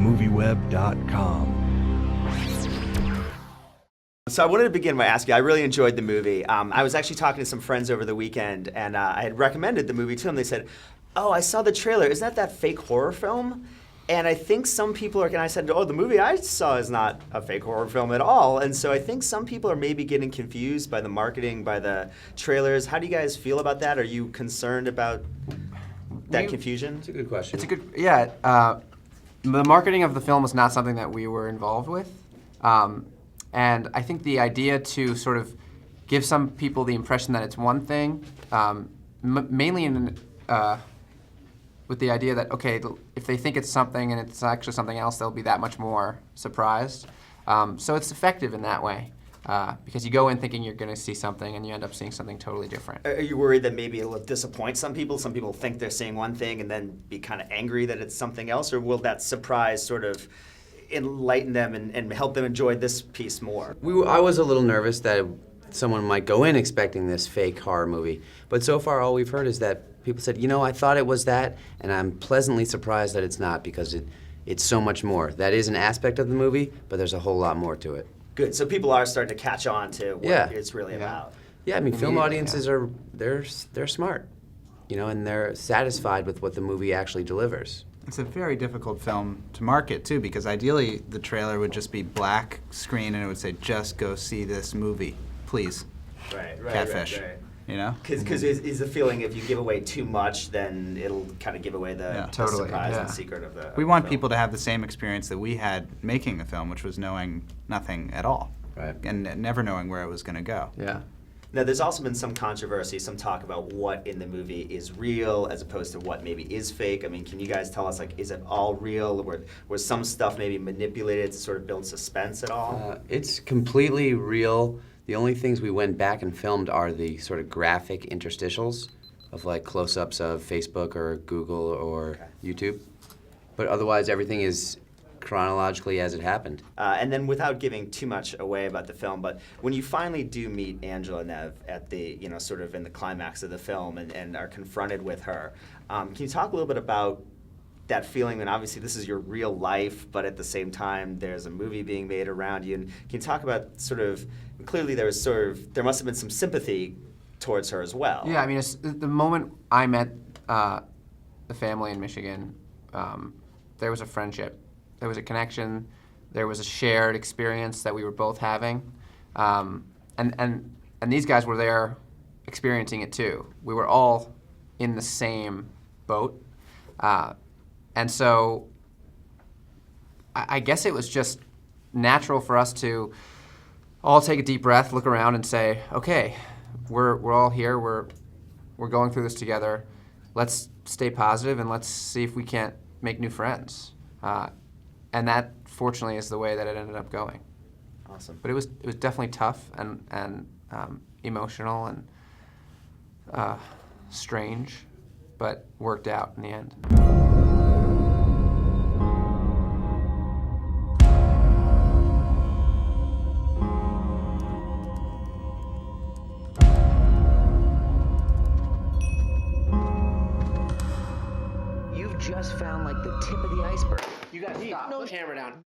MovieWeb.com. So I wanted to begin by asking, I really enjoyed the movie. I was actually talking to some friends over the weekend, and I had recommended the movie to them. They said, oh, I saw the trailer. Isn't that fake horror film? And I think some people are, and I said, oh, the movie I saw is not a fake horror film at all. And so I think some people are maybe getting confused by the marketing, by the trailers. How do you guys feel about that? Are you concerned about that confusion? It's a good question. It's a good, yeah. The marketing of the film was not something that we were involved with. And I think the idea to sort of give some people the impression that it's one thing, mainly with the idea that, okay, if they think it's something and it's actually something else, they'll be that much more surprised. So it's effective in that way, because you go in thinking you're going to see something and you end up seeing something totally different. Are you worried that maybe it'll disappoint some people? Some people think they're seeing one thing and then be kind of angry that it's something else? Or will that surprise sort of enlighten them and help them enjoy this piece more? I was a little nervous that someone might go in expecting this fake horror movie, but so far all we've heard is that people said, you know, I thought it was that, and I'm pleasantly surprised that it's not, because it's so much more. That is an aspect of the movie, but there's a whole lot more to it. Good, so people are starting to catch on to what it's really about. Yeah, I mean, film audiences they're smart, you know, and they're satisfied with what the movie actually delivers. It's a very difficult film to market, too, because ideally the trailer would just be black screen and it would say, just go see this movie, please. Right. Catfish. You know? Because is the feeling if you give away too much, then it'll kind of give away the surprise and secret of the We want people to have the same experience that we had making the film, which was knowing nothing at all. Right. And never knowing where it was going to go. Yeah. Now, there's also been some controversy, some talk about what in the movie is real as opposed to what maybe is fake. I mean, can you guys tell us, like, is it all real? Was some stuff maybe manipulated to sort of build suspense at all? It's completely real. The only things we went back and filmed are the sort of graphic interstitials of like close-ups of Facebook or Google or YouTube. But otherwise, everything is chronologically as it happened. And then without giving too much away about the film, but when you finally do meet Angela and Nev at the, you know, sort of in the climax of the film and are confronted with her, can you talk a little bit about that feeling? And obviously this is your real life, but at the same time there's a movie being made around you. And can you talk about sort of, clearly there must have been some sympathy towards her as well. Yeah, I mean, the moment I met the family in Michigan, there was a friendship. There was a connection. There was a shared experience that we were both having. And these guys were there experiencing it too. We were all in the same boat. And so I guess it was just natural for us to all take a deep breath, look around and say, okay, we're all here, we're going through this together. Let's stay positive and let's see if we can't make new friends. And that, fortunately, is the way that it ended up going. Awesome. But it was definitely tough and emotional and strange, but worked out in the end. You've just found like the tip of the iceberg. You guys stop. Put the camera down.